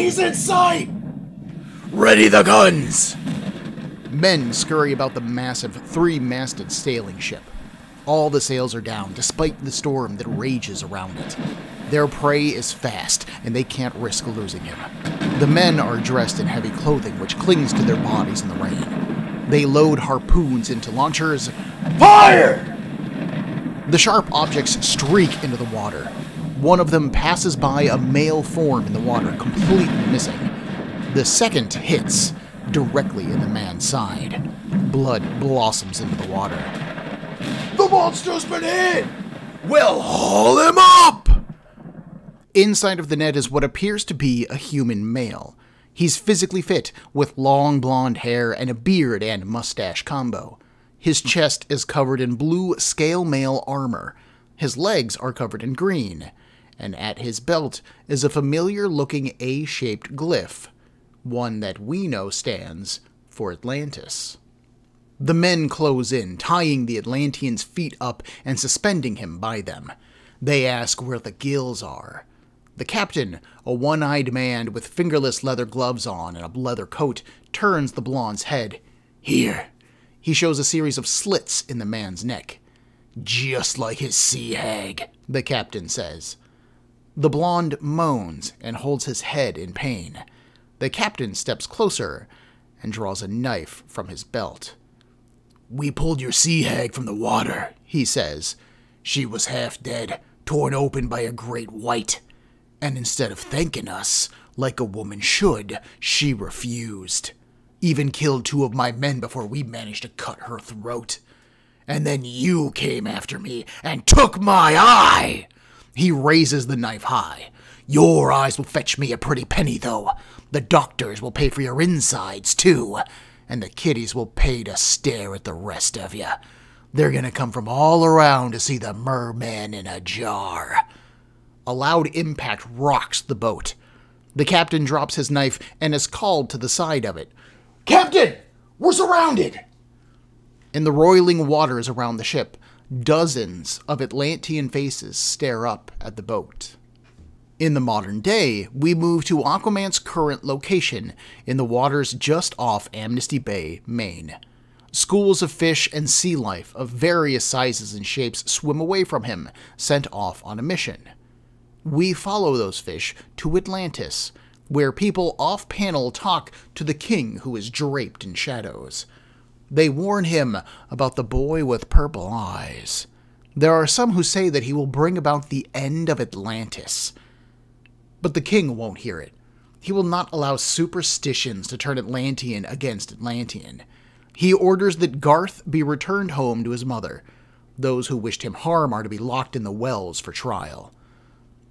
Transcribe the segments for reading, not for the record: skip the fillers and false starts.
He's in sight! Ready the guns! Men scurry about the massive, three-masted sailing ship. All the sails are down, despite the storm that rages around it. Their prey is fast, and they can't risk losing him. The men are dressed in heavy clothing, which clings to their bodies in the rain. They load harpoons into launchers. Fire! The sharp objects streak into the water. One of them passes by a male form in the water, completely missing. The second hits directly in the man's side. Blood blossoms into the water. The monster's been hit! We'll haul him up! Inside of the net is what appears to be a human male. He's physically fit, with long blonde hair and a beard and mustache combo. His chest is covered in blue scale mail armor. His legs are covered in green. And at his belt is a familiar-looking A-shaped glyph, one that we know stands for Atlantis. The men close in, tying the Atlantean's feet up and suspending him by them. They ask where the gills are. The captain, a one-eyed man with fingerless leather gloves on and a leather coat, turns the blonde's head. Here. He shows a series of slits in the man's neck. Just like his sea hag, the captain says. The blonde moans and holds his head in pain. The captain steps closer and draws a knife from his belt. We pulled your sea hag from the water, he says. She was half dead, torn open by a great white. And instead of thanking us, like a woman should, she refused. Even killed 2 of my men before we managed to cut her throat. And then you came after me and took my eye! He raises the knife high. Your eyes will fetch me a pretty penny, though. The doctors will pay for your insides, too. And the kiddies will pay to stare at the rest of you. They're gonna come from all around to see the merman in a jar. A loud impact rocks the boat. The captain drops his knife and is called to the side of it. Captain! We're surrounded! In the roiling waters around the ship, dozens of Atlantean faces stare up at the boat. In the modern day, we move to Aquaman's current location in the waters just off Amnesty Bay, Maine. Schools of fish and sea life of various sizes and shapes swim away from him, sent off on a mission. We follow those fish to Atlantis, where people off-panel talk to the king who is draped in shadows. They warn him about the boy with purple eyes. There are some who say that he will bring about the end of Atlantis. But the king won't hear it. He will not allow superstitions to turn Atlantean against Atlantean. He orders that Garth be returned home to his mother. Those who wished him harm are to be locked in the wells for trial.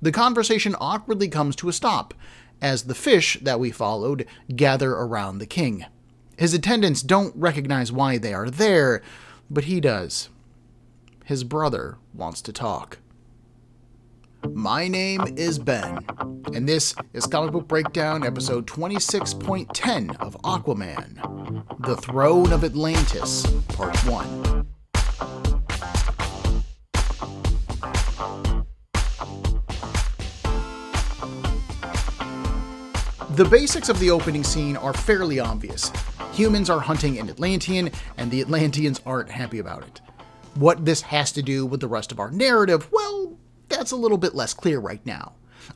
The conversation awkwardly comes to a stop, as the fish that we followed gather around the king. His attendants don't recognize why they are there, but he does. His brother wants to talk. My name is Ben, and this is Comic Book Breakdown episode 26.10 of Aquaman, The Throne of Atlantis, Part 1. The basics of the opening scene are fairly obvious. Humans are hunting an Atlantean, and the Atlanteans aren't happy about it. What this has to do with the rest of our narrative, well, that's a little bit less clear right now.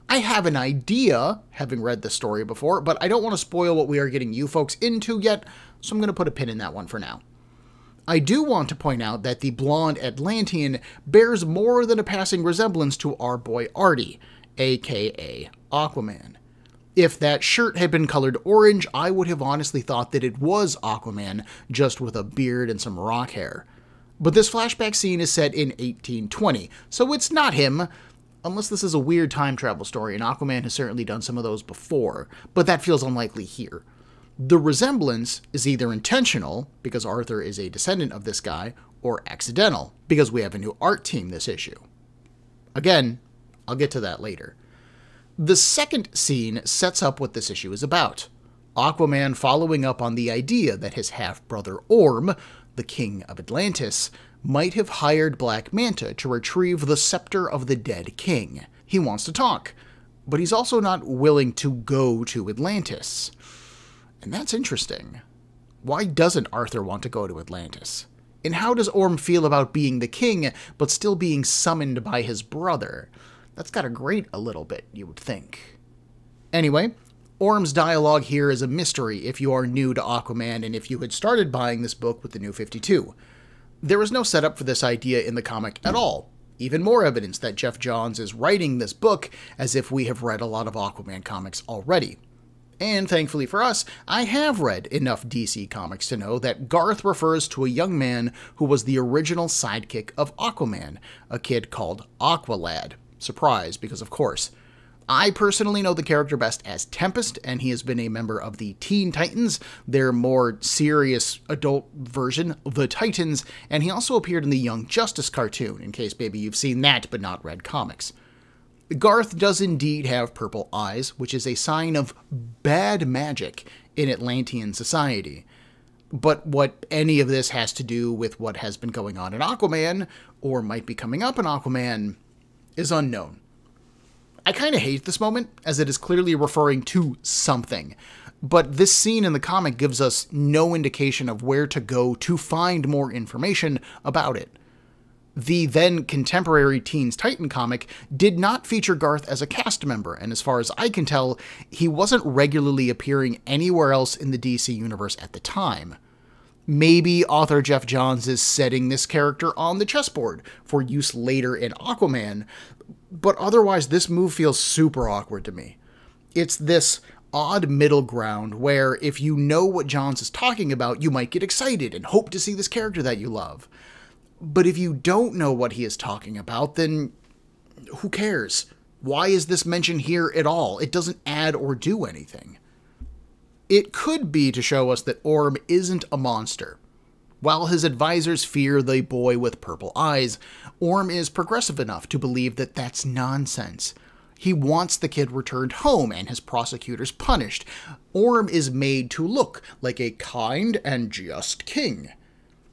I have an idea, having read the story before, but I don't want to spoil what we are getting you folks into yet, so I'm going to put a pin in that one for now. I do want to point out that the blonde Atlantean bears more than a passing resemblance to our boy Artie, aka Aquaman. If that shirt had been colored orange, I would have honestly thought that it was Aquaman, just with a beard and some rock hair. But this flashback scene is set in 1820, so it's not him, unless this is a weird time travel story, and Aquaman has certainly done some of those before, but that feels unlikely here. The resemblance is either intentional, because Arthur is a descendant of this guy, or accidental, because we have a new art team this issue. Again, I'll get to that later. The second scene sets up what this issue is about. Aquaman following up on the idea that his half-brother Orm, the king of Atlantis, might have hired Black Manta to retrieve the scepter of the dead king. He wants to talk, but he's also not willing to go to Atlantis. And that's interesting. Why doesn't Arthur want to go to Atlantis? And how does Orm feel about being the king, but still being summoned by his brother? That's gotta grate a little bit, you would think. Anyway, Orm's dialogue here is a mystery if you are new to Aquaman and if you had started buying this book with the New 52. There is no setup for this idea in the comic at all. Even more evidence that Geoff Johns is writing this book as if we have read a lot of Aquaman comics already. And thankfully for us, I have read enough DC comics to know that Garth refers to a young man who was the original sidekick of Aquaman, a kid called Aqualad. Surprise, because of course. I personally know the character best as Tempest, and he has been a member of the Teen Titans, their more serious adult version, the Titans, and he also appeared in the Young Justice cartoon, in case maybe you've seen that but not read comics. Garth does indeed have purple eyes, which is a sign of bad magic in Atlantean society. But what any of this has to do with what has been going on in Aquaman, or might be coming up in Aquaman, is unknown. I kind of hate this moment, as it is clearly referring to something, but this scene in the comic gives us no indication of where to go to find more information about it. The then contemporary Teens Titan comic did not feature Garth as a cast member, and as far as I can tell, he wasn't regularly appearing anywhere else in the DC universe at the time. Maybe author Geoff Johns is setting this character on the chessboard for use later in Aquaman, but otherwise this move feels super awkward to me. It's this odd middle ground where if you know what Johns is talking about, you might get excited and hope to see this character that you love. But if you don't know what he is talking about, then who cares? Why is this mentioned here at all? It doesn't add or do anything. It could be to show us that Orm isn't a monster. While his advisors fear the boy with purple eyes, Orm is progressive enough to believe that that's nonsense. He wants the kid returned home and his prosecutors punished. Orm is made to look like a kind and just king.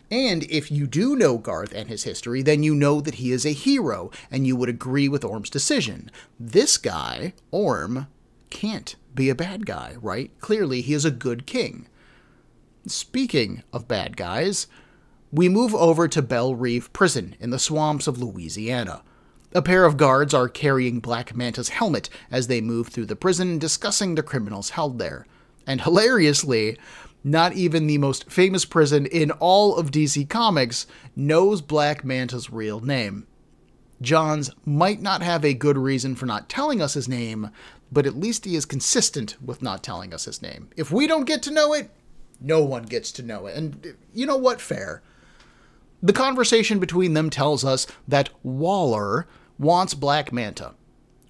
And if you do know Garth and his history, then you know that he is a hero, and you would agree with Orm's decision. This guy, Orm, can't be a bad guy, right? Clearly, he is a good king. Speaking of bad guys, we move over to Belle Reve Prison in the swamps of Louisiana. A pair of guards are carrying Black Manta's helmet as they move through the prison, discussing the criminals held there. And hilariously, not even the most famous prison in all of DC Comics knows Black Manta's real name. Johns might not have a good reason for not telling us his name, but at least he is consistent with not telling us his name. If we don't get to know it, no one gets to know it. And you know what? Fair. The conversation between them tells us that Waller wants Black Manta.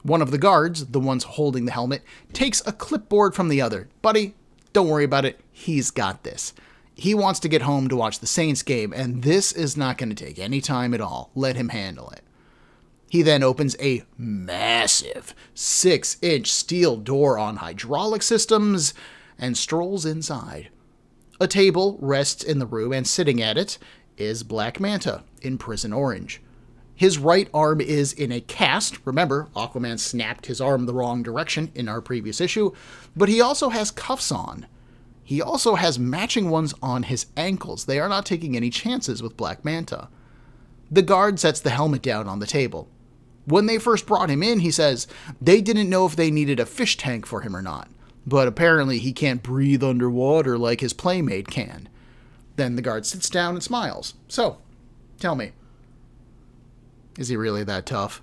One of the guards, the ones holding the helmet, takes a clipboard from the other. Buddy, don't worry about it. He's got this. He wants to get home to watch the Saints game, and this is not going to take any time at all. Let him handle it. He then opens a massive 6-inch steel door on hydraulic systems and strolls inside. A table rests in the room, and sitting at it is Black Manta in prison orange. His right arm is in a cast. Remember, Aquaman snapped his arm the wrong direction in our previous issue, but he also has cuffs on. He also has matching ones on his ankles. They are not taking any chances with Black Manta. The guard sets the helmet down on the table. When they first brought him in, he says they didn't know if they needed a fish tank for him or not, but apparently he can't breathe underwater like his playmate can. Then the guard sits down and smiles. So, tell me, is he really that tough?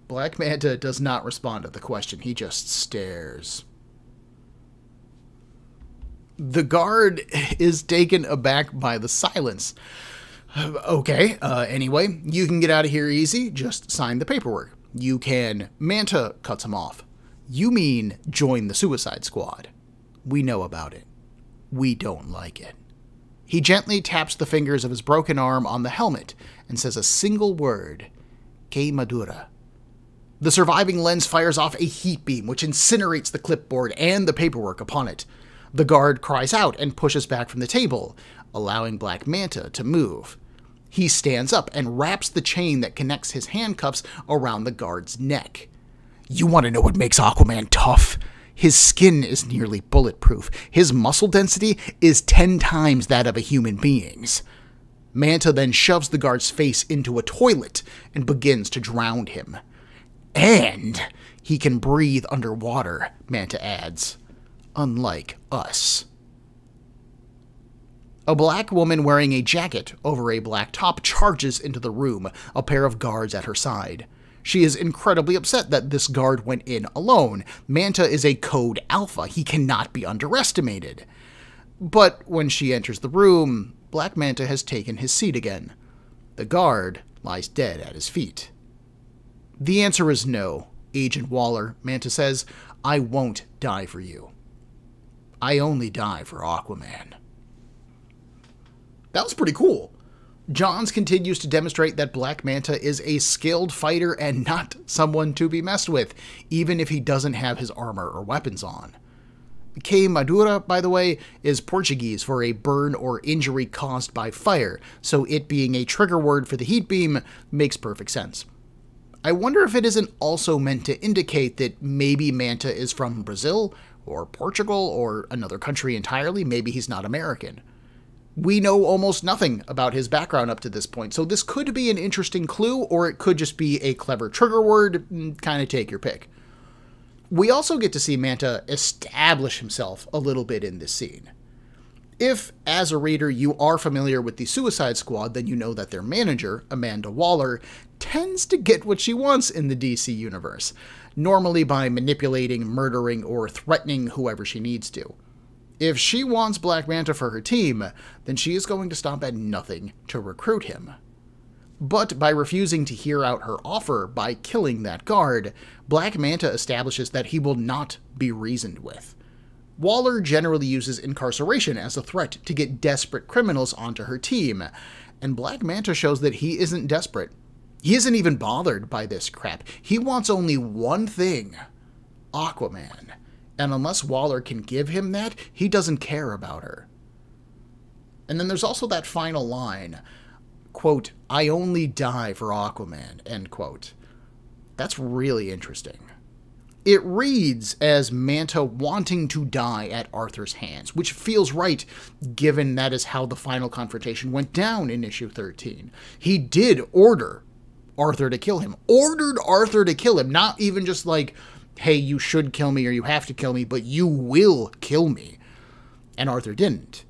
Black Manta does not respond to the question. He just stares. The guard is taken aback by the silence. Okay, anyway, you can get out of here easy. Just sign the paperwork. You can... Manta cuts him off. You mean join the Suicide Squad. We know about it. We don't like it. He gently taps the fingers of his broken arm on the helmet and says a single word, Queimadura. The surviving lens fires off a heat beam which incinerates the clipboard and the paperwork upon it. The guard cries out and pushes back from the table, allowing Black Manta to move. He stands up and wraps the chain that connects his handcuffs around the guard's neck. You want to know what makes Aquaman tough? His skin is nearly bulletproof. His muscle density is 10 times that of a human being's. Manta then shoves the guard's face into a toilet and begins to drown him. And he can breathe underwater, Manta adds. Unlike us. A black woman wearing a jacket over a black top charges into the room, a pair of guards at her side. She is incredibly upset that this guard went in alone. Manta is a Code Alpha. He cannot be underestimated. But when she enters the room, Black Manta has taken his seat again. The guard lies dead at his feet. The answer is no, Agent Waller, Manta says. I won't die for you. I only die for Aquaman. That was pretty cool. Johns continues to demonstrate that Black Manta is a skilled fighter and not someone to be messed with, even if he doesn't have his armor or weapons on. Queimadura, by the way, is Portuguese for a burn or injury caused by fire, so it being a trigger word for the heat beam makes perfect sense. I wonder if it isn't also meant to indicate that maybe Manta is from Brazil, or Portugal, or another country entirely. Maybe he's not American. We know almost nothing about his background up to this point, so this could be an interesting clue, or it could just be a clever trigger word. Kind of take your pick. We also get to see Manta establish himself a little bit in this scene. If, as a reader, you are familiar with the Suicide Squad, then you know that their manager, Amanda Waller, tends to get what she wants in the DC universe, normally by manipulating, murdering, or threatening whoever she needs to. If she wants Black Manta for her team, then she is going to stop at nothing to recruit him. But by refusing to hear out her offer by killing that guard, Black Manta establishes that he will not be reasoned with. Waller generally uses incarceration as a threat to get desperate criminals onto her team, and Black Manta shows that he isn't desperate. He isn't even bothered by this crap. He wants only one thing: Aquaman. And unless Waller can give him that, he doesn't care about her. And then there's also that final line, quote, I only die for Aquaman, end quote. That's really interesting. It reads as Manta wanting to die at Arthur's hands, which feels right, given that is how the final confrontation went down in issue 13. He did order Arthur to kill him. Ordered Arthur to kill him, not even just like, hey, you should kill me or you have to kill me, but you will kill me. And Arthur didn't.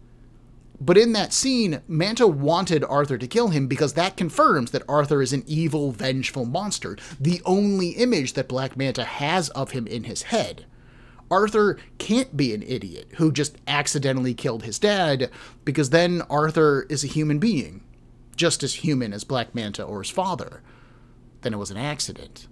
But in that scene, Manta wanted Arthur to kill him because that confirms that Arthur is an evil, vengeful monster, the only image that Black Manta has of him in his head. Arthur can't be an idiot who just accidentally killed his dad, because then Arthur is a human being, just as human as Black Manta or his father. Then it was an accident.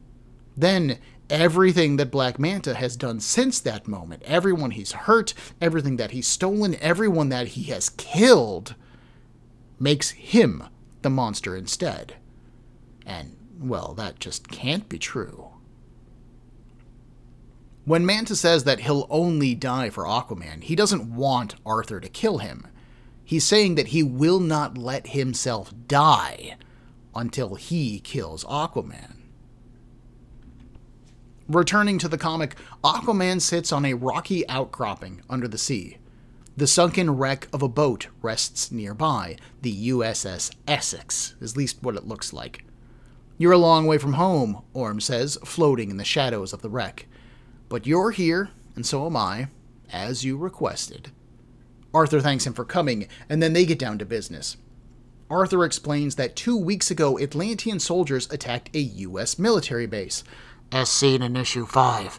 Then everything that Black Manta has done since that moment, everyone he's hurt, everything that he's stolen, everyone that he has killed, makes him the monster instead. And, well, that just can't be true. When Manta says that he'll only die for Aquaman, he doesn't want Arthur to kill him. He's saying that he will not let himself die until he kills Aquaman. Returning to the comic, Aquaman sits on a rocky outcropping under the sea. The sunken wreck of a boat rests nearby, the USS Essex, at least what it looks like. You're a long way from home, Orm says, floating in the shadows of the wreck. But you're here, and so am I, as you requested. Arthur thanks him for coming, and then they get down to business. Arthur explains that 2 weeks ago, Atlantean soldiers attacked a U.S. military base, as seen in issue 5.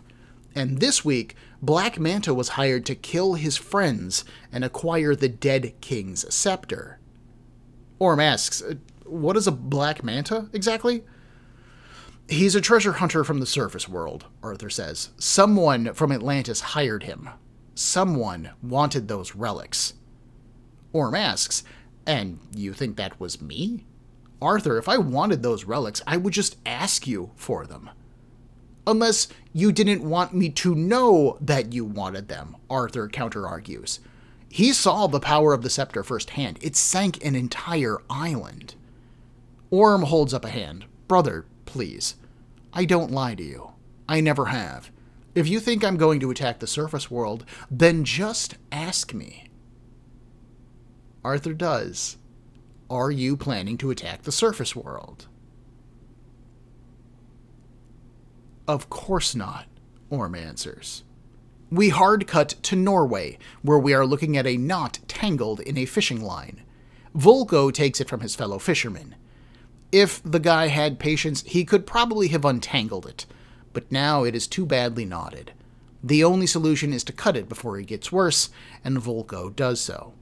And this week, Black Manta was hired to kill his friends and acquire the dead king's scepter. Orm asks, what is a Black Manta, exactly? He's a treasure hunter from the surface world, Arthur says. Someone from Atlantis hired him. Someone wanted those relics. Orm asks, and you think that was me? Arthur, if I wanted those relics, I would just ask you for them. Unless you didn't want me to know that you wanted them, Arthur counter-argues. He saw the power of the scepter firsthand. It sank an entire island. Orm holds up a hand. Brother, please. I don't lie to you. I never have. If you think I'm going to attack the surface world, then just ask me. Arthur does. Are you planning to attack the surface world? Of course not, Orm answers. We hard cut to Norway, where we are looking at a knot tangled in a fishing line. Volko takes it from his fellow fishermen. If the guy had patience, he could probably have untangled it, but now it is too badly knotted. The only solution is to cut it before it gets worse, and Volko does so.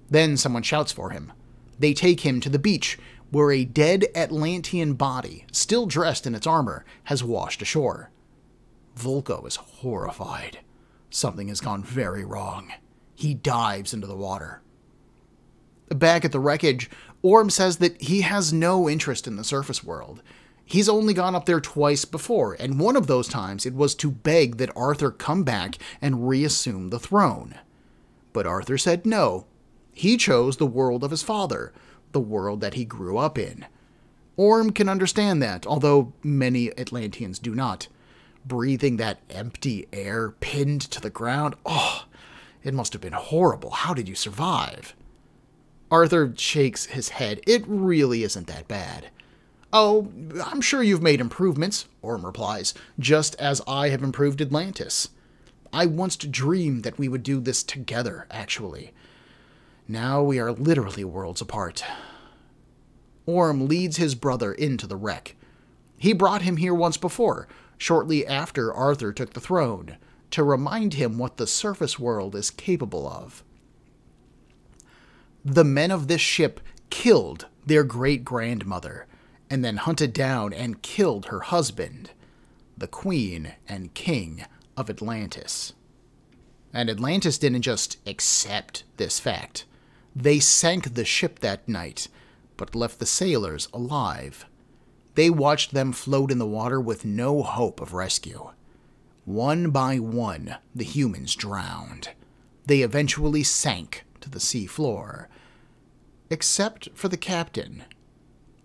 Then someone shouts for him. They take him to the beach, where a dead Atlantean body, still dressed in its armor, has washed ashore. Volko is horrified. Something has gone very wrong. He dives into the water. Back at the wreckage, Orm says that he has no interest in the surface world. He's only gone up there twice before, and one of those times it was to beg that Arthur come back and reassume the throne. But Arthur said no. He chose the world of his father, the world that he grew up in. Orm can understand that, although many Atlanteans do not. Breathing that empty air pinned to the ground, it must have been horrible. How did you survive? Arthur shakes his head. It really isn't that bad. Oh, I'm sure you've made improvements, Orm replies, just as I have improved Atlantis. I once dreamed that we would do this together, actually. Now we are literally worlds apart. Orm leads his brother into the wreck. He brought him here once before, shortly after Arthur took the throne, to remind him what the surface world is capable of. The men of this ship killed their great-grandmother, and then hunted down and killed her husband, the queen and king of Atlantis. And Atlantis didn't just accept this fact. They sank the ship that night, but left the sailors alive. They watched them float in the water with no hope of rescue. One by one, the humans drowned. They eventually sank to the sea floor. Except for the captain.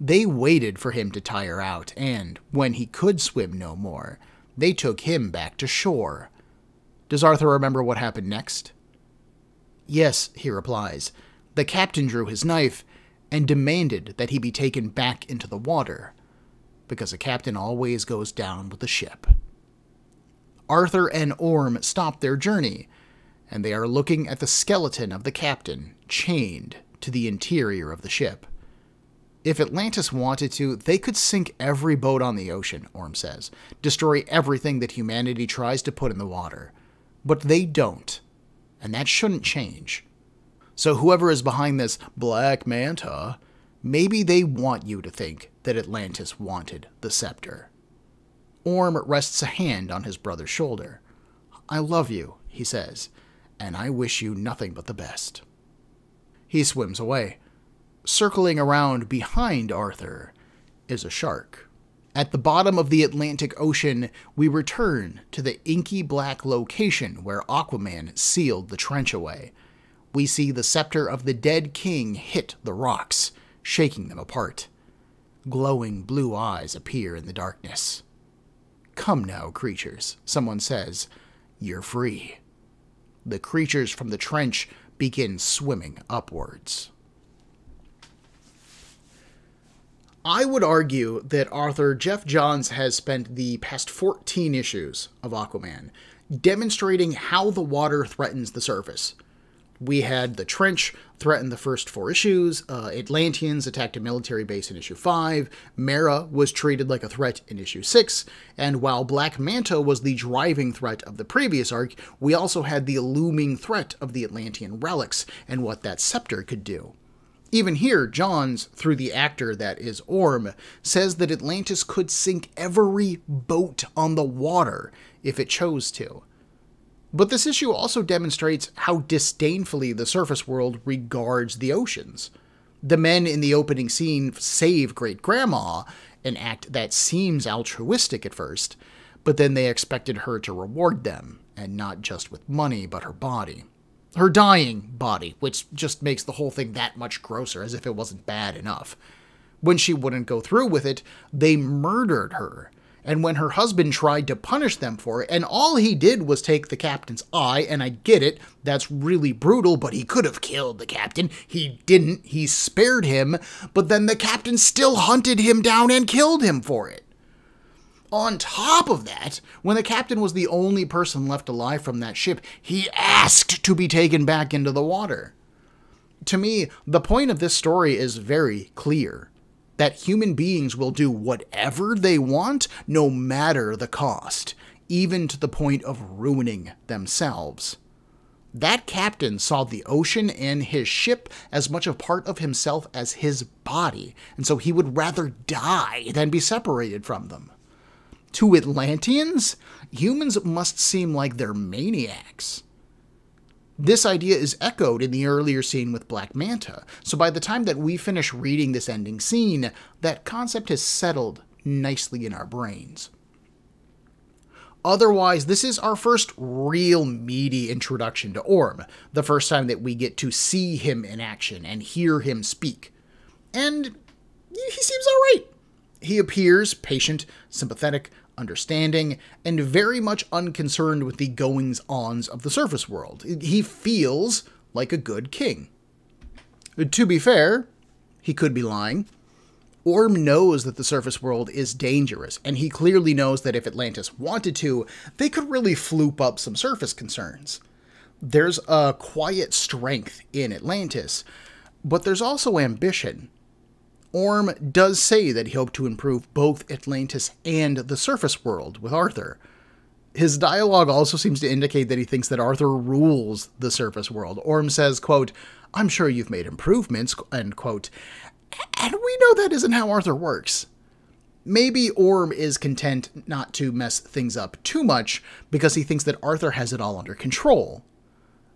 They waited for him to tire out, and, when he could swim no more, they took him back to shore. Does Arthur remember what happened next? Yes, he replies. The captain drew his knife and demanded that he be taken back into the water, because a captain always goes down with the ship. Arthur and Orm stop their journey, and they are looking at the skeleton of the captain, chained to the interior of the ship. If Atlantis wanted to, they could sink every boat on the ocean, Orm says, destroy everything that humanity tries to put in the water. But they don't, and that shouldn't change. So whoever is behind this Black Manta, maybe they want you to think that Atlantis wanted the scepter. Orm rests a hand on his brother's shoulder. I love you, he says, and I wish you nothing but the best. He swims away. Circling around behind Arthur is a shark. At the bottom of the Atlantic Ocean, we return to the inky black location where Aquaman sealed the trench away. We see the scepter of the dead king hit the rocks, shaking them apart. Glowing blue eyes appear in the darkness. Come now, creatures, someone says. You're free. The creatures from the trench begin swimming upwards. I would argue that author Geoff Johns has spent the past 14 issues of Aquaman demonstrating how the water threatens the surface. We had the trench threaten the first 4 issues, Atlanteans attacked a military base in issue 5, Mera was treated like a threat in issue 6, and while Black Manta was the driving threat of the previous arc, we also had the looming threat of the Atlantean relics and what that scepter could do. Even here, Johns, through the actor that is Orm, says that Atlantis could sink every boat on the water if it chose to. But this issue also demonstrates how disdainfully the surface world regards the oceans. The men in the opening scene save Great-Grandma, an act that seems altruistic at first, but then they expected her to reward them, and not just with money, but her body. Her dying body, which just makes the whole thing that much grosser, as if it wasn't bad enough. When she wouldn't go through with it, they murdered her, And when her husband tried to punish them for it, and all he did was take the captain's eye, and I get it, that's really brutal, but he could have killed the captain. He didn't. He spared him, but then the captain still hunted him down and killed him for it. On top of that, when the captain was the only person left alive from that ship, he asked to be taken back into the water. To me, the point of this story is very clear. That human beings will do whatever they want, no matter the cost, even to the point of ruining themselves. That captain saw the ocean and his ship as much a part of himself as his body, and so he would rather die than be separated from them. To Atlanteans, humans must seem like they're maniacs. This idea is echoed in the earlier scene with Black Manta, so by the time that we finish reading this ending scene, that concept has settled nicely in our brains. Otherwise, this is our first real meaty introduction to Orm, the first time that we get to see him in action and hear him speak. And he seems alright. He appears patient, sympathetic, understanding, and very much unconcerned with the goings-ons of the surface world. He feels like a good king. To be fair, he could be lying. Orm knows that the surface world is dangerous, and he clearly knows that if Atlantis wanted to, they could really floop up some surface concerns. There's a quiet strength in Atlantis, but there's also ambition. Orm does say that he hoped to improve both Atlantis and the surface world with Arthur. His dialogue also seems to indicate that he thinks that Arthur rules the surface world. Orm says, quote, "I'm sure you've made improvements," end quote. And we know that isn't how Arthur works. Maybe Orm is content not to mess things up too much because he thinks that Arthur has it all under control.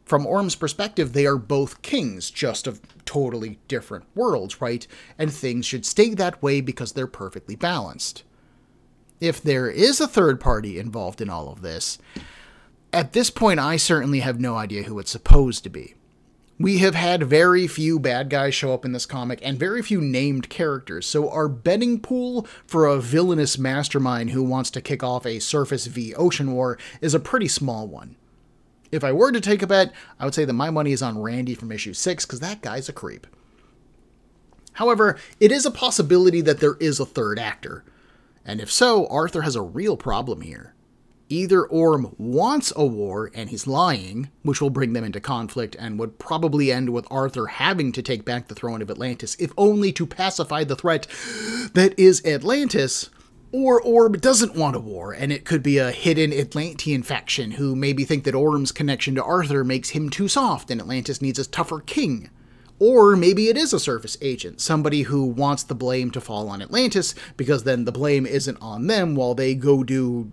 From Orm's perspective, they are both kings, just of totally different worlds, right? And things should stay that way because they're perfectly balanced. If there is a third party involved in all of this, at this point I certainly have no idea who it's supposed to be. We have had very few bad guys show up in this comic, and very few named characters, so our betting pool for a villainous mastermind who wants to kick off a surface v ocean war is a pretty small one. If I were to take a bet, I would say that my money is on Randy from issue 6, because that guy's a creep. However, it is a possibility that there is a third actor. And if so, Arthur has a real problem here. Either Orm wants a war and he's lying, which will bring them into conflict and would probably end with Arthur having to take back the throne of Atlantis, if only to pacify the threat that is Atlantis, or Orm doesn't want a war, and it could be a hidden Atlantean faction who maybe think that Orm's connection to Arthur makes him too soft and Atlantis needs a tougher king. Or maybe it is a surface agent, somebody who wants the blame to fall on Atlantis, because then the blame isn't on them while they go do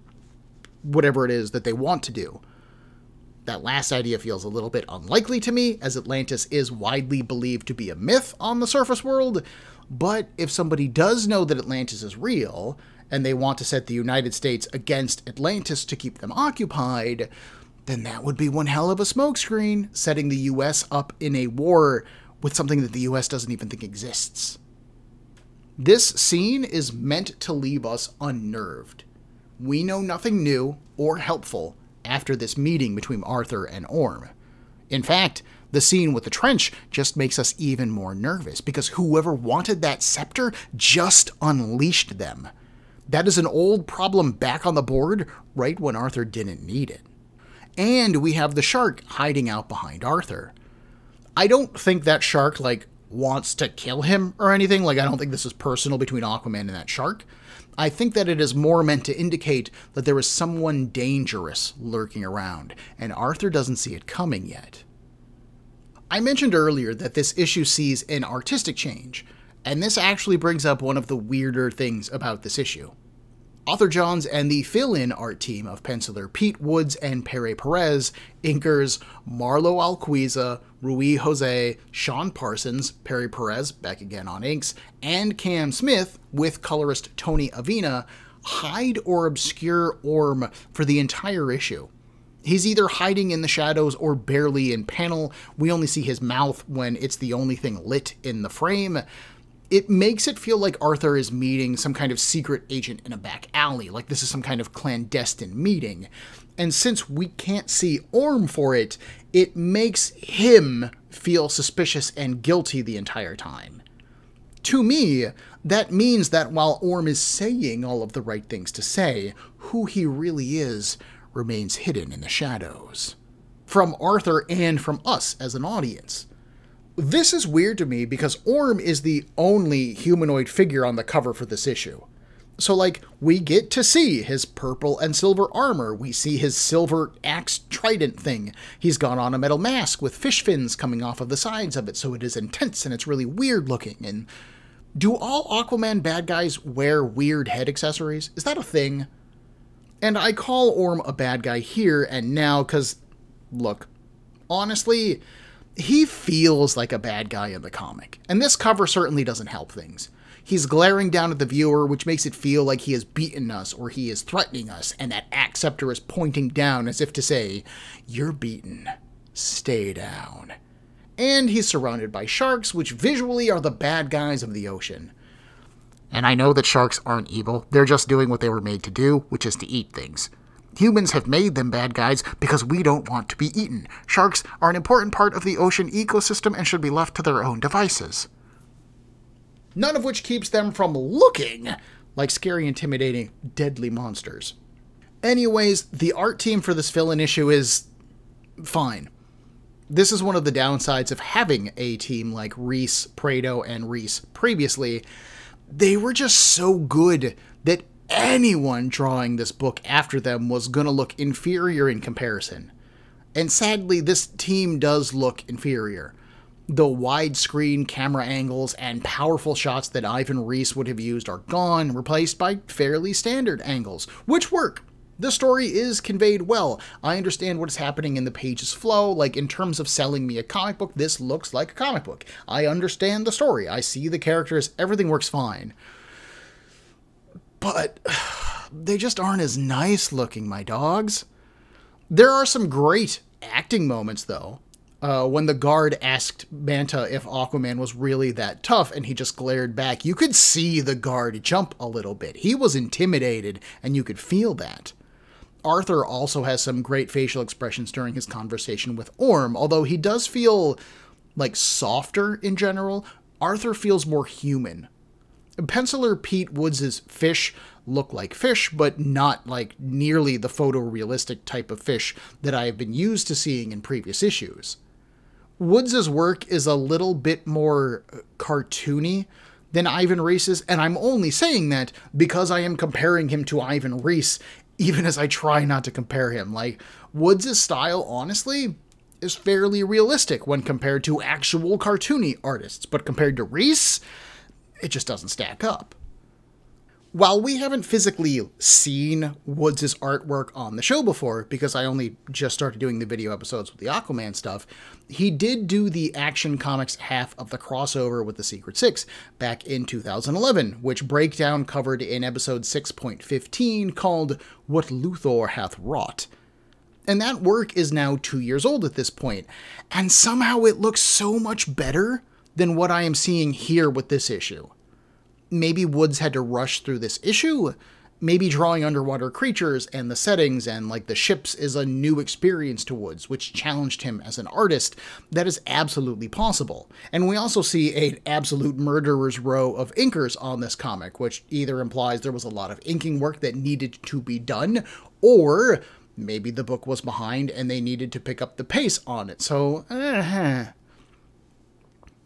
whatever it is that they want to do. That last idea feels a little bit unlikely to me, as Atlantis is widely believed to be a myth on the surface world, but if somebody does know that Atlantis is real, and they want to set the United States against Atlantis to keep them occupied, then that would be one hell of a smokescreen, setting the US up in a war with something that the US doesn't even think exists. This scene is meant to leave us unnerved. We know nothing new or helpful after this meeting between Arthur and Orm. In fact, the scene with the trench just makes us even more nervous, because whoever wanted that scepter just unleashed them. That is an old problem back on the board right when Arthur didn't need it. And we have the shark hiding out behind Arthur. I don't think that shark, wants to kill him or anything. I don't think this is personal between Aquaman and that shark. I think that it is more meant to indicate that there is someone dangerous lurking around, and Arthur doesn't see it coming yet. I mentioned earlier that this issue sees an artistic change, and this actually brings up one of the weirder things about this issue. Author Johns and the fill-in art team of penciler Pete Woods and Pere Perez, inkers Marlo Alquiza, Rui Jose, Sean Parsons, Pere Perez, back again on inks, and Cam Smith, with colorist Tony Avina, hide or obscure Orm for the entire issue. He's either hiding in the shadows or barely in panel. We only see his mouth when it's the only thing lit in the frame. It makes it feel like Arthur is meeting some kind of secret agent in a back alley, like this is some kind of clandestine meeting. And since we can't see Orm for it, it makes him feel suspicious and guilty the entire time. To me, that means that while Orm is saying all of the right things to say, who he really is remains hidden in the shadows. From Arthur and from us as an audience. This is weird to me because Orm is the only humanoid figure on the cover for this issue. So, like, we get to see his purple and silver armor. We see his silver axe trident thing. He's got on a metal mask with fish fins coming off of the sides of it, so it is intense and it's really weird looking. And do all Aquaman bad guys wear weird head accessories? Is that a thing? And I call Orm a bad guy here and now because, look, honestly, he feels like a bad guy in the comic. And this cover certainly doesn't help things. He's glaring down at the viewer, which makes it feel like he has beaten us or he is threatening us, and that axe scepter is pointing down as if to say, "You're beaten. Stay down." And he's surrounded by sharks, which visually are the bad guys of the ocean. And I know that sharks aren't evil. They're just doing what they were made to do, which is to eat things. Humans have made them bad guys because we don't want to be eaten. Sharks are an important part of the ocean ecosystem and should be left to their own devices. None of which keeps them from looking like scary, intimidating, deadly monsters. Anyways, the art team for this fill-in issue is fine. This is one of the downsides of having a team like Reese, Prado, and Reese previously. They were just so good that anyone drawing this book after them was going to look inferior in comparison. And sadly, this team does look inferior. The widescreen camera angles and powerful shots that Ivan Reis would have used are gone, replaced by fairly standard angles, which work. The story is conveyed well. I understand what is happening in the page's flow, like in terms of selling me a comic book, this looks like a comic book. I understand the story, I see the characters, everything works fine. But they just aren't as nice looking, my dogs. There are some great acting moments, though. When the guard asked Manta if Aquaman was really that tough and he just glared back, you could see the guard jump a little bit. He was intimidated and you could feel that. Arthur also has some great facial expressions during his conversation with Orm, although he does feel like softer in general. Arthur feels more human. Penciler Pete Woods' fish look like fish, but not like nearly the photorealistic type of fish that I have been used to seeing in previous issues. Woods' work is a little bit more cartoony than Ivan Reis's, and I'm only saying that because I am comparing him to Ivan Reis, even as I try not to compare him. Like, Woods' style, honestly, is fairly realistic when compared to actual cartoony artists, but compared to Reis, it just doesn't stack up. While we haven't physically seen Woods' artwork on the show before, because I only just started doing the video episodes with the Aquaman stuff, he did do the Action Comics half of the crossover with the Secret Six back in 2011, which Breakdown covered in episode 6.15 called What Luthor Hath Wrought. And that work is now 2 years old at this point, and somehow it looks so much better than what I am seeing here with this issue. Maybe Woods had to rush through this issue. Maybe drawing underwater creatures and the settings and like the ships is a new experience to Woods, which challenged him as an artist. That is absolutely possible. And we also see an absolute murderer's row of inkers on this comic, which either implies there was a lot of inking work that needed to be done, or maybe the book was behind and they needed to pick up the pace on it. So,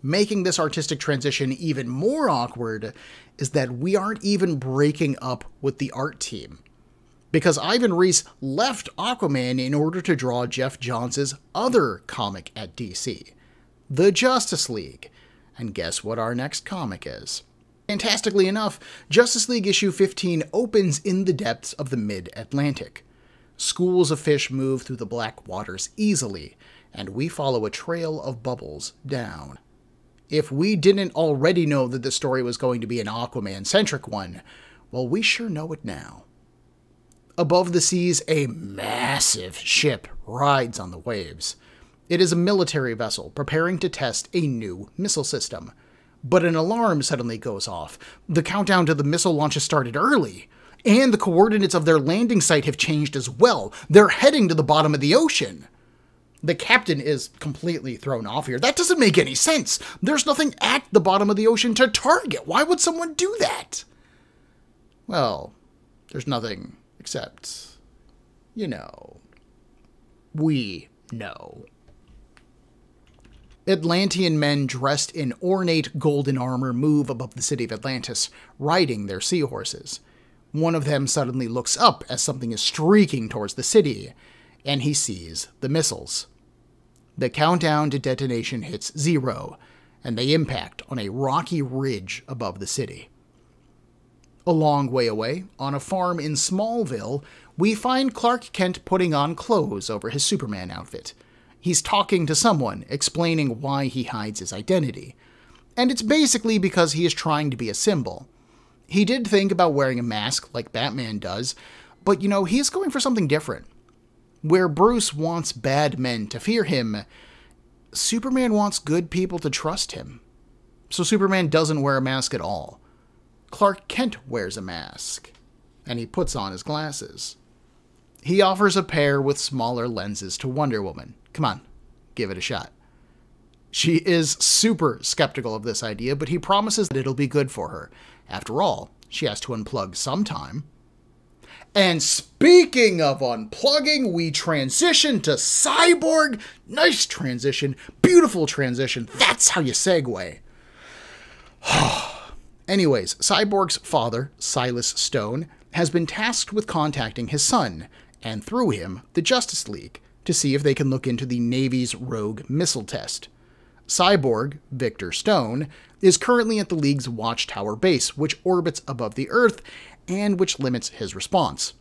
Making this artistic transition even more awkward is that we aren't even breaking up with the art team. Because Ivan Reis left Aquaman in order to draw Jeff Johns' other comic at DC, The Justice League. And guess what our next comic is? Fantastically enough, Justice League issue 15 opens in the depths of the mid-Atlantic. Schools of fish move through the black waters easily, and we follow a trail of bubbles down. If we didn't already know that the story was going to be an Aquaman-centric one, well, we sure know it now. Above the seas, a massive ship rides on the waves. It is a military vessel preparing to test a new missile system. But an alarm suddenly goes off. The countdown to the missile launch has started early. And the coordinates of their landing site have changed as well. They're heading to the bottom of the ocean. The captain is completely thrown off here. That doesn't make any sense. There's nothing at the bottom of the ocean to target. Why would someone do that? Well, there's nothing except, you know, we know. Atlantean men dressed in ornate golden armor move above the city of Atlantis, riding their seahorses. One of them suddenly looks up as something is streaking towards the city, and he sees the missiles. The countdown to detonation hits 0, and they impact on a rocky ridge above the city. A long way away, on a farm in Smallville, we find Clark Kent putting on clothes over his Superman outfit. He's talking to someone, explaining why he hides his identity. And it's basically because he is trying to be a symbol. He did think about wearing a mask, like Batman does, but, you know, he's going for something different. Where Bruce wants bad men to fear him, Superman wants good people to trust him. So Superman doesn't wear a mask at all. Clark Kent wears a mask, and he puts on his glasses. He offers a pair with smaller lenses to Wonder Woman. Come on, give it a shot. She is super skeptical of this idea, but he promises that it'll be good for her. After all, she has to unplug sometime. And speaking of unplugging, we transition to Cyborg. Nice transition. Beautiful transition. That's how you segue. Anyways, Cyborg's father, Silas Stone, has been tasked with contacting his son, and through him, the Justice League, to see if they can look into the Navy's rogue missile test. Cyborg, Victor Stone, is currently at the League's Watchtower base, which orbits above the Earth and which limits his response.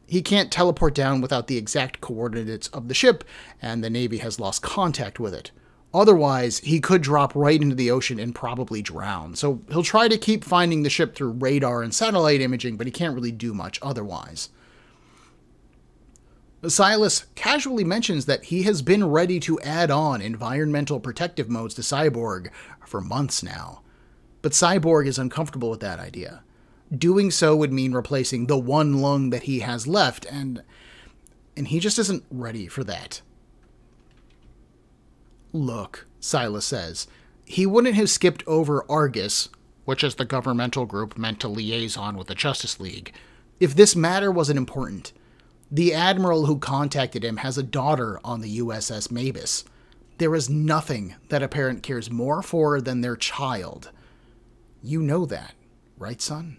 He can't teleport down without the exact coordinates of the ship, and the Navy has lost contact with it. Otherwise, he could drop right into the ocean and probably drown, so he'll try to keep finding the ship through radar and satellite imaging, but he can't really do much otherwise. Silas casually mentions that he has been ready to add on environmental protective modes to Cyborg for months now. But Cyborg is uncomfortable with that idea. Doing so would mean replacing the one lung that he has left, and he just isn't ready for that. Look, Silas says, he wouldn't have skipped over Argus, which is the governmental group meant to liaison with the Justice League, if this matter wasn't important. The admiral who contacted him has a daughter on the USS Mavis. There is nothing that a parent cares more for than their child. You know that, right, son?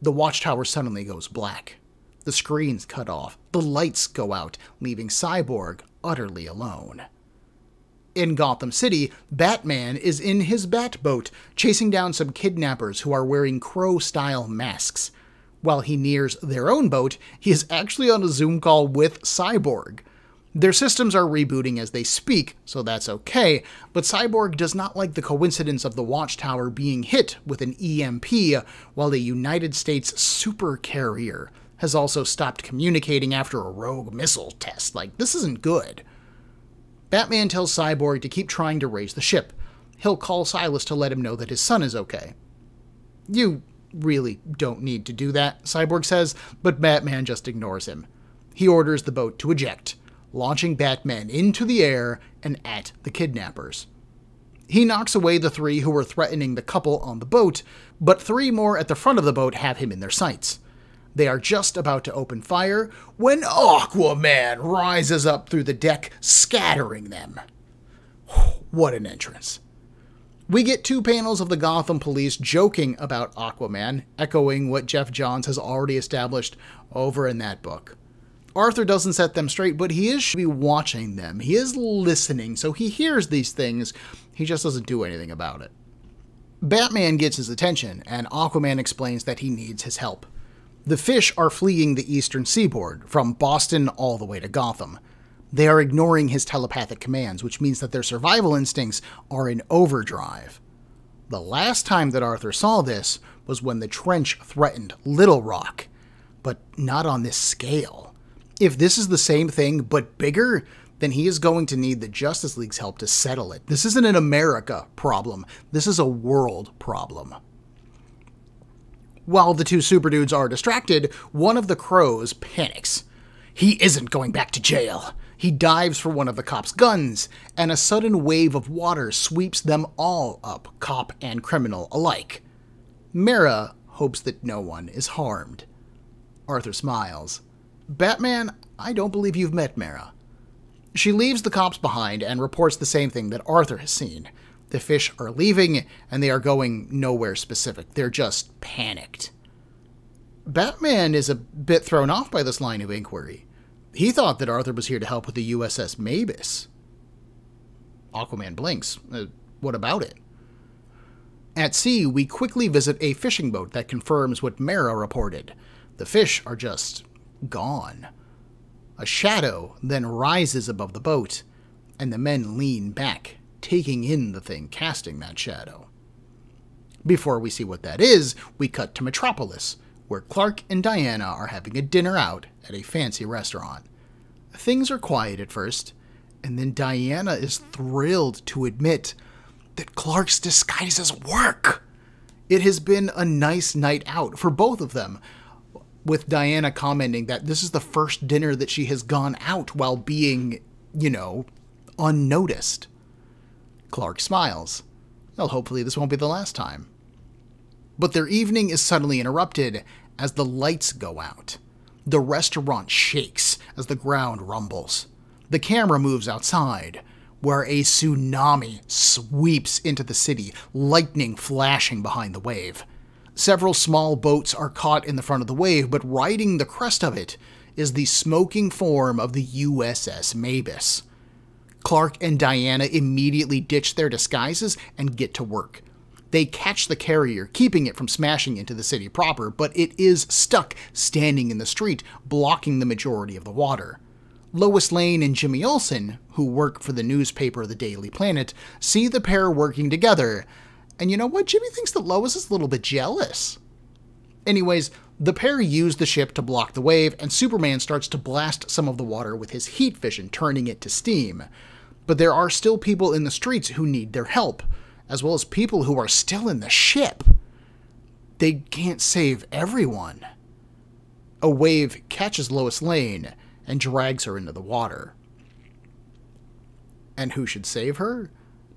The Watchtower suddenly goes black. The screens cut off. The lights go out, leaving Cyborg utterly alone. In Gotham City, Batman is in his Batboat, chasing down some kidnappers who are wearing Crow-style masks. While he nears their own boat, he is actually on a Zoom call with Cyborg. Their systems are rebooting as they speak, so that's okay, but Cyborg does not like the coincidence of the Watchtower being hit with an EMP while the United States supercarrier has also stopped communicating after a rogue missile test. Like, this isn't good. Batman tells Cyborg to keep trying to raise the ship. He'll call Silas to let him know that his son is okay. You really don't need to do that, Cyborg says, but Batman just ignores him. He orders the boat to eject, launching Batman into the air and at the kidnappers. He knocks away the 3 who were threatening the couple on the boat, but 3 more at the front of the boat have him in their sights. They are just about to open fire when Aquaman rises up through the deck, scattering them. What an entrance. We get 2 panels of the Gotham police joking about Aquaman, echoing what Geoff Johns has already established over in that book. Arthur doesn't set them straight, but he should be watching them. He is listening, so he hears these things. He just doesn't do anything about it. Batman gets his attention, and Aquaman explains that he needs his help. The fish are fleeing the eastern seaboard, from Boston all the way to Gotham. They are ignoring his telepathic commands, which means that their survival instincts are in overdrive. The last time that Arthur saw this was when the trench threatened Little Rock, but not on this scale. If this is the same thing but bigger, then he is going to need the Justice League's help to settle it. This isn't an America problem. This is a world problem. While the two super dudes are distracted, one of the crows panics. He isn't going back to jail. He dives for one of the cop's guns, and a sudden wave of water sweeps them all up, cop and criminal alike. Mera hopes that no one is harmed. Arthur smiles. Batman, I don't believe you've met Mera. She leaves the cops behind and reports the same thing that Arthur has seen. The fish are leaving, and they are going nowhere specific. They're just panicked. Batman is a bit thrown off by this line of inquiry. He thought that Arthur was here to help with the USS Mavis. Aquaman blinks. What about it? At sea, we quickly visit a fishing boat that confirms what Mera reported. The fish are just gone. A shadow then rises above the boat, and the men lean back, taking in the thing casting that shadow. Before we see what that is, we cut to Metropolis, where Clark and Diana are having a dinner out at a fancy restaurant. Things are quiet at first, and then Diana is thrilled to admit that Clark's disguises work. It has been a nice night out for both of them, with Diana commenting that this is the first dinner that she has gone out while being, unnoticed. Clark smiles. Well, hopefully this won't be the last time. But their evening is suddenly interrupted as the lights go out. The restaurant shakes as the ground rumbles. The camera moves outside, where a tsunami sweeps into the city, lightning flashing behind the wave. Several small boats are caught in the front of the wave, but riding the crest of it is the smoking form of the USS Mavis. Clark and Diana immediately ditch their disguises and get to work. They catch the carrier, keeping it from smashing into the city proper, but it is stuck standing in the street, blocking the majority of the water. Lois Lane and Jimmy Olsen, who work for the newspaper The Daily Planet, see the pair working together, and you know what? Jimmy thinks that Lois is a little bit jealous. Anyways, the pair use the ship to block the wave, and Superman starts to blast some of the water with his heat vision, turning it to steam. But there are still people in the streets who need their help, as well as people who are still in the ship. They can't save everyone. A wave catches Lois Lane and drags her into the water. And who should save her?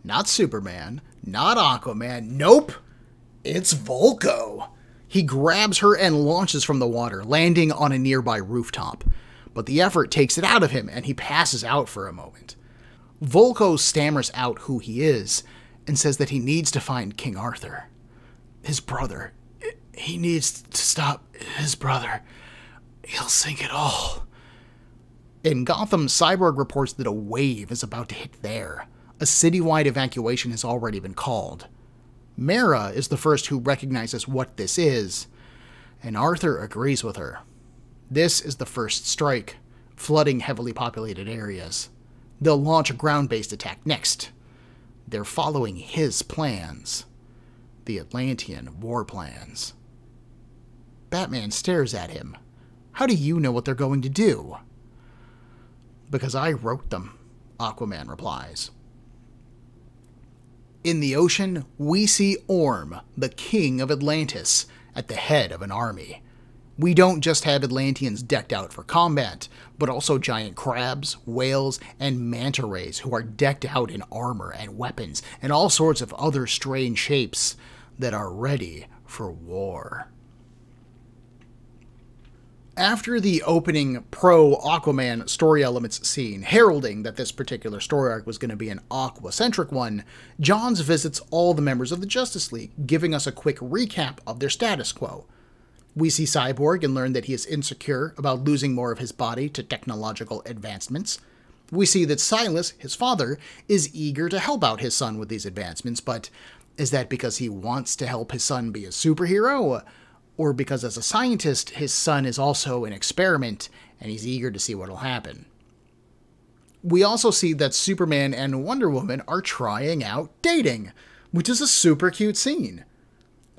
Not Superman, not Aquaman, nope! It's Vulko! He grabs her and launches from the water, landing on a nearby rooftop. But the effort takes it out of him, and he passes out for a moment. Vulko stammers out who he is, and says that he needs to find King Arthur. His brother. He needs to stop his brother. He'll sink it all. In Gotham, Cyborg reports that a wave is about to hit there. A citywide evacuation has already been called. Mera is the first who recognizes what this is, and Arthur agrees with her. This is the first strike, flooding heavily populated areas. They'll launch a ground-based attack next. They're following his plans. The Atlantean war plans. Batman stares at him. How do you know what they're going to do? Because I wrote them, Aquaman replies. In the ocean, we see Orm, the king of Atlantis, at the head of an army. We don't just have Atlanteans decked out for combat, but also giant crabs, whales, and manta rays who are decked out in armor and weapons and all sorts of other strange shapes that are ready for war. After the opening pro-Aquaman story elements scene, heralding that this particular story arc was going to be an Aqua-centric one, Johns visits all the members of the Justice League, giving us a quick recap of their status quo. We see Cyborg and learn that he is insecure about losing more of his body to technological advancements. We see that Silas, his father, is eager to help out his son with these advancements, but is that because he wants to help his son be a superhero? Or because as a scientist, his son is also an experiment and he's eager to see what'll happen? We also see that Superman and Wonder Woman are trying out dating, which is a super cute scene.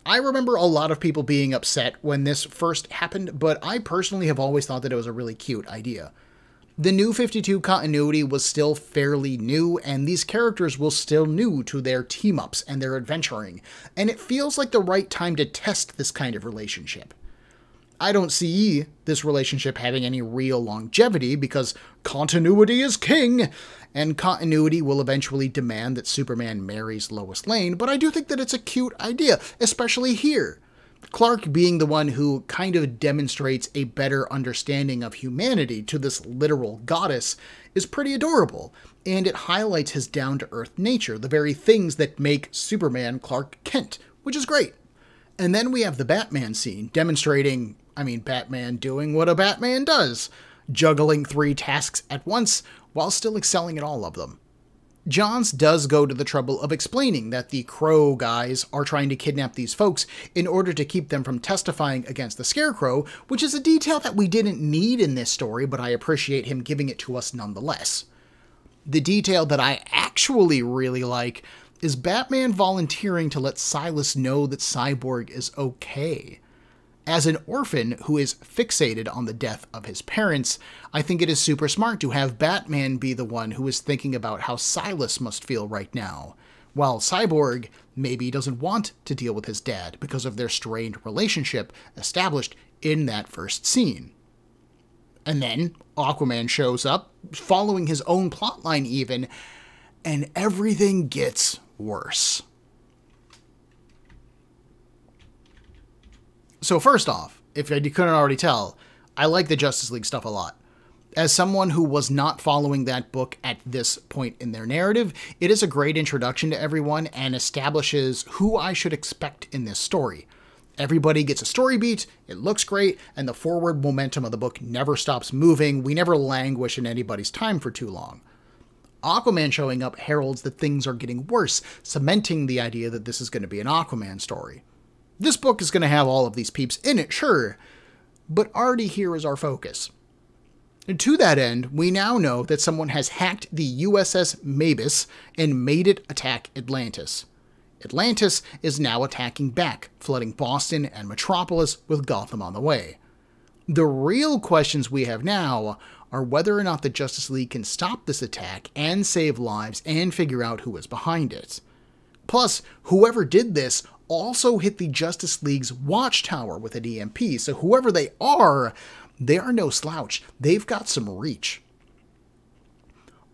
I remember a lot of people being upset when this first happened, but I personally have always thought that it was a really cute idea. The New 52 continuity was still fairly new, and these characters were still new to their team-ups and their adventuring, and it feels like the right time to test this kind of relationship. I don't see this relationship having any real longevity because continuity is king, and continuity will eventually demand that Superman marries Lois Lane, but I do think that it's a cute idea, especially here. Clark being the one who kind of demonstrates a better understanding of humanity to this literal goddess is pretty adorable, and it highlights his down-to-earth nature, the very things that make Superman Clark Kent, which is great. And then we have the Batman scene, demonstrating, Batman doing what a Batman does, juggling 3 tasks at once while still excelling at all of them. Johns does go to the trouble of explaining that the Crow guys are trying to kidnap these folks in order to keep them from testifying against the Scarecrow, which is a detail that we didn't need in this story, but I appreciate him giving it to us nonetheless. The detail that I actually really like is Batman volunteering to let Silas know that Cyborg is okay. As an orphan who is fixated on the death of his parents, I think it is super smart to have Batman be the one who is thinking about how Silas must feel right now, while Cyborg maybe doesn't want to deal with his dad because of their strained relationship established in that first scene. And then Aquaman shows up, following his own plotline even, and everything gets worse. So first off, if you couldn't already tell, I like the Justice League stuff a lot. As someone who was not following that book at this point in their narrative, it is a great introduction to everyone and establishes who I should expect in this story. Everybody gets a story beat, it looks great, and the forward momentum of the book never stops moving. We never languish in anybody's time for too long. Aquaman showing up heralds that things are getting worse, cementing the idea that this is going to be an Aquaman story. This book is going to have all of these peeps in it, sure, but already here is our focus. And to that end, we now know that someone has hacked the USS Mavis and made it attack Atlantis. Atlantis is now attacking back, flooding Boston and Metropolis with Gotham on the way. The real questions we have now are whether or not the Justice League can stop this attack and save lives and figure out who is behind it. Plus, whoever did this also hit the Justice League's watchtower with an EMP, so whoever they are no slouch. They've got some reach.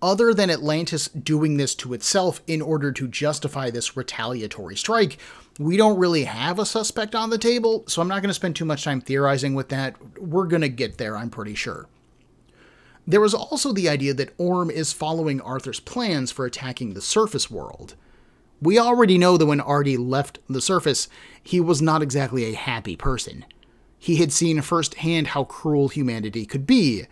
Other than Atlantis doing this to itself in order to justify this retaliatory strike, we don't really have a suspect on the table, so I'm not going to spend too much time theorizing with that. We're going to get there, I'm pretty sure. There was also the idea that Orm is following Arthur's plans for attacking the surface world. We already know that when Artie left the surface, he was not exactly a happy person. He had seen firsthand how cruel humanity could be,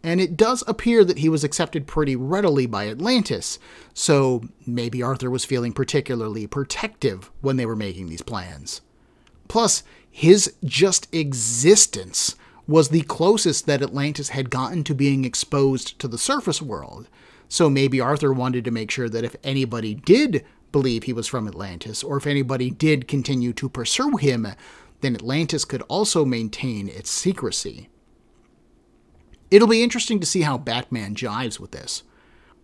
and it does appear that he was accepted pretty readily by Atlantis, so maybe Arthur was feeling particularly protective when they were making these plans. Plus, his just existence was the closest that Atlantis had gotten to being exposed to the surface world, so maybe Arthur wanted to make sure that if anybody did believe he was from Atlantis, or if anybody did continue to pursue him, then Atlantis could also maintain its secrecy. It'll be interesting to see how Batman jives with this.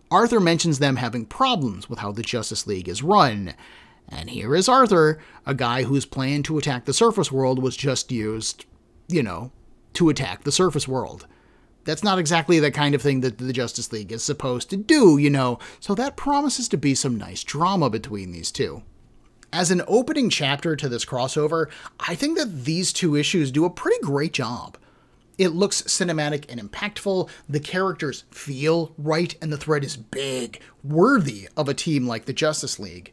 Arthur mentions them having problems with how the Justice League is run, and here is Arthur, a guy whose plan to attack the surface world was just used, to attack the surface world. That's not exactly the kind of thing that the Justice League is supposed to do, so that promises to be some nice drama between these two. As an opening chapter to this crossover, I think that these two issues do a pretty great job. It looks cinematic and impactful, the characters feel right, and the thread is big, worthy of a team like the Justice League.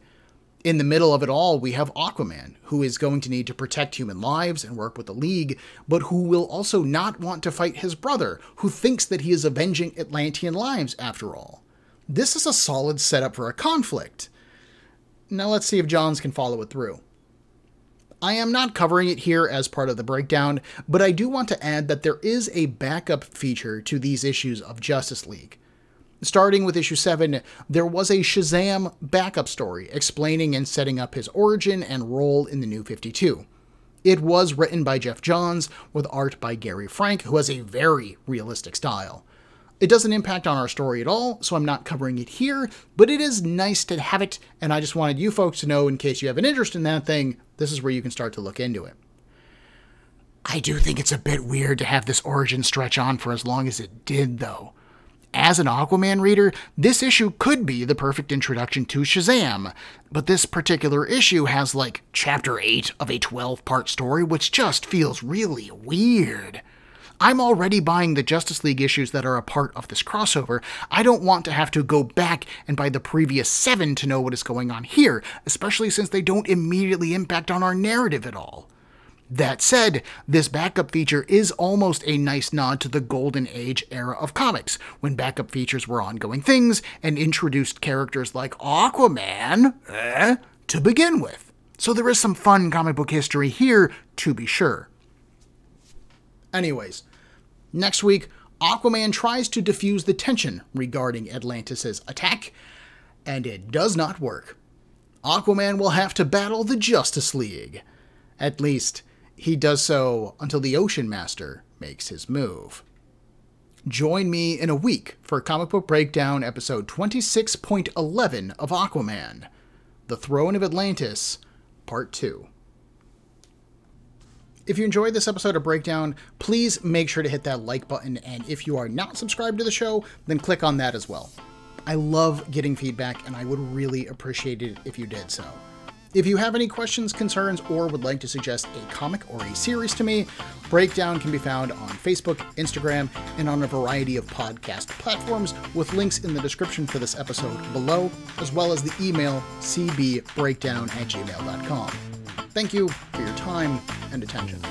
In the middle of it all, we have Aquaman, who is going to need to protect human lives and work with the League, but who will also not want to fight his brother, who thinks that he is avenging Atlantean lives after all. This is a solid setup for a conflict. Now let's see if Johns can follow it through. I am not covering it here as part of the breakdown, but I do want to add that there is a backup feature to these issues of Justice League. Starting with issue 7, there was a Shazam backup story explaining and setting up his origin and role in the New 52. It was written by Geoff Johns with art by Gary Frank, who has a very realistic style. It doesn't impact on our story at all, so I'm not covering it here, but it is nice to have it, and I just wanted you folks to know, in case you have an interest in that thing, this is where you can start to look into it. I do think it's a bit weird to have this origin stretch on for as long as it did, though. As an Aquaman reader, this issue could be the perfect introduction to Shazam, but this particular issue has like chapter 8 of a 12-part story, which just feels really weird. I'm already buying the Justice League issues that are a part of this crossover. I don't want to have to go back and buy the previous 7 to know what is going on here, especially since they don't immediately impact on our narrative at all. That said, this backup feature is almost a nice nod to the Golden Age era of comics, when backup features were ongoing things and introduced characters like Aquaman to begin with. So there is some fun comic book history here, to be sure. Anyways, next week, Aquaman tries to defuse the tension regarding Atlantis' attack, and it does not work. Aquaman will have to battle the Justice League. At least, he does so until the Ocean Master makes his move. Join me in a week for Comic Book Breakdown episode 26.11 of Aquaman, The Throne of Atlantis, Part 2. If you enjoyed this episode of Breakdown, please make sure to hit that like button, and if you are not subscribed to the show, then click on that as well. I love getting feedback, and I would really appreciate it if you did so. If you have any questions, concerns, or would like to suggest a comic or a series to me, Breakdown can be found on Facebook, Instagram, and on a variety of podcast platforms, with links in the description for this episode below, as well as the email cbbreakdown@gmail.com. Thank you for your time and attention.